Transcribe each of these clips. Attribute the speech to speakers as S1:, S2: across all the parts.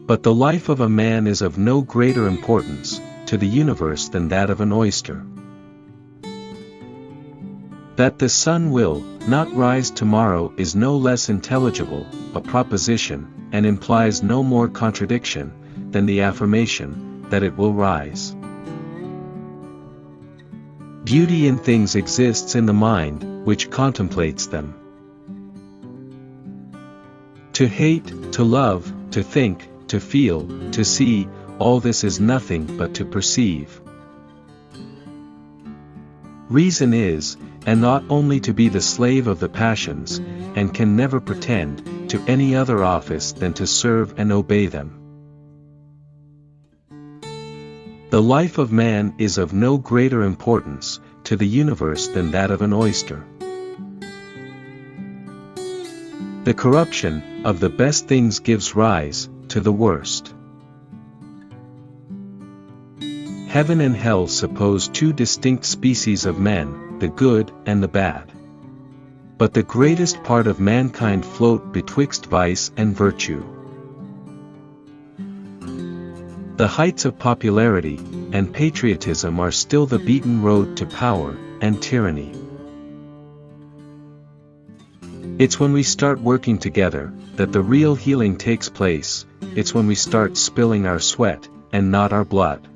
S1: But the life of a man is of no greater importance to the universe than that of an oyster. That the sun will not rise tomorrow is no less intelligible a proposition, and implies no more contradiction than the affirmation that it will rise. Beauty in things exists in the mind which contemplates them. To hate, to love, to think, to feel, to see, all this is nothing but to perceive. Reason is, and ought only to be the slave of the passions, and can never pretend to any other office than to serve and obey them. The life of man is of no greater importance to the universe than that of an oyster. The corruption of the best things gives rise to the worst. Heaven and hell suppose two distinct species of men, the good and the bad. But the greatest part of mankind float betwixt vice and virtue. The heights of popularity and patriotism are still the beaten road to power and tyranny. It's when we start working together that the real healing takes place. It's when we start spilling our sweat and not our blood.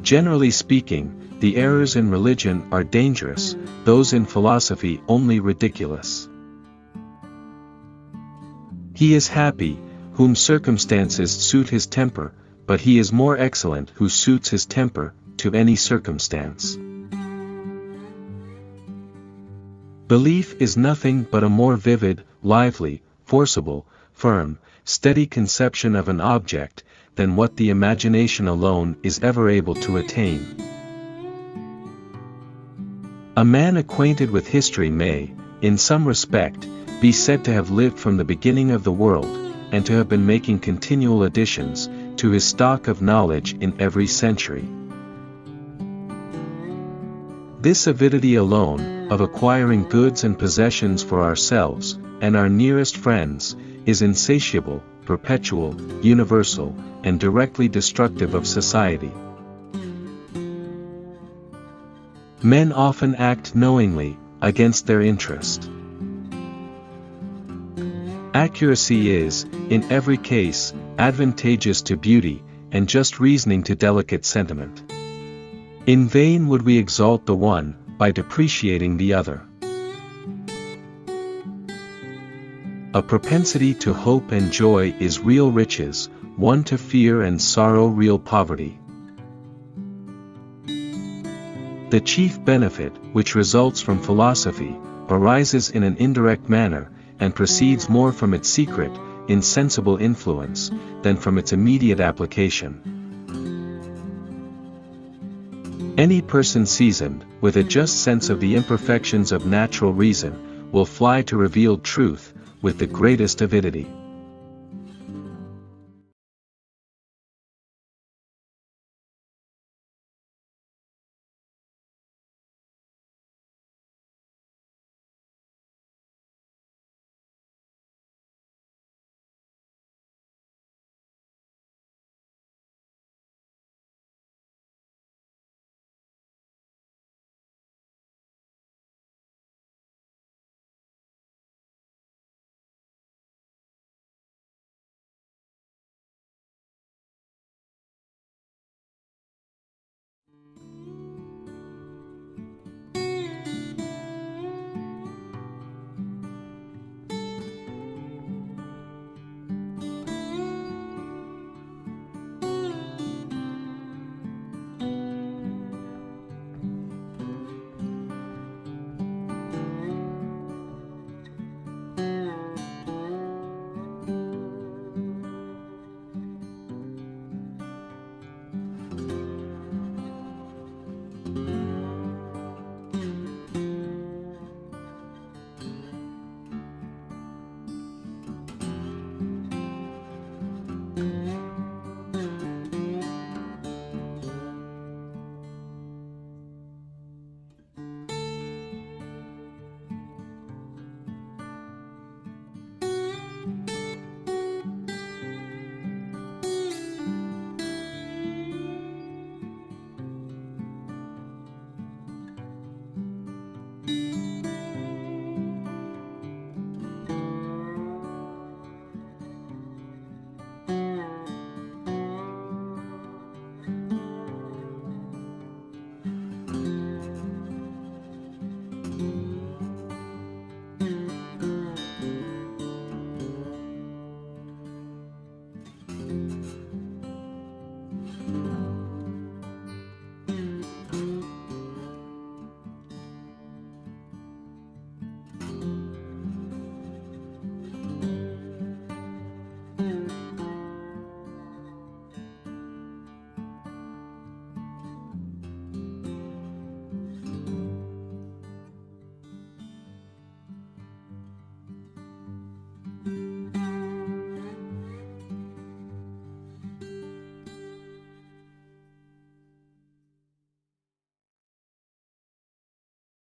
S1: Generally speaking, the errors in religion are dangerous, those in philosophy only ridiculous. He is happy whom circumstances suit his temper, but he is more excellent who suits his temper to any circumstance. Belief is nothing but a more vivid, lively, forcible, firm, steady conception of an object than what the imagination alone is ever able to attain. A man acquainted with history may, in some respect, be said to have lived from the beginning of the world, and to have been making continual additions to his stock of knowledge in every century. This avidity alone, of acquiring goods and possessions for ourselves, and our nearest friends, is insatiable, perpetual, universal, and directly destructive of society. Men often act knowingly, against their interest. Accuracy is, in every case, advantageous to beauty, and just reasoning to delicate sentiment. In vain would we exalt the one, by depreciating the other. A propensity to hope and joy is real riches, one to fear and sorrow real poverty. The chief benefit, which results from philosophy, arises in an indirect manner, and proceeds more from its secret, insensible influence, than from its immediate application. Any person seasoned with a just sense of the imperfections of natural reason, will fly to revealed truth, with the greatest avidity.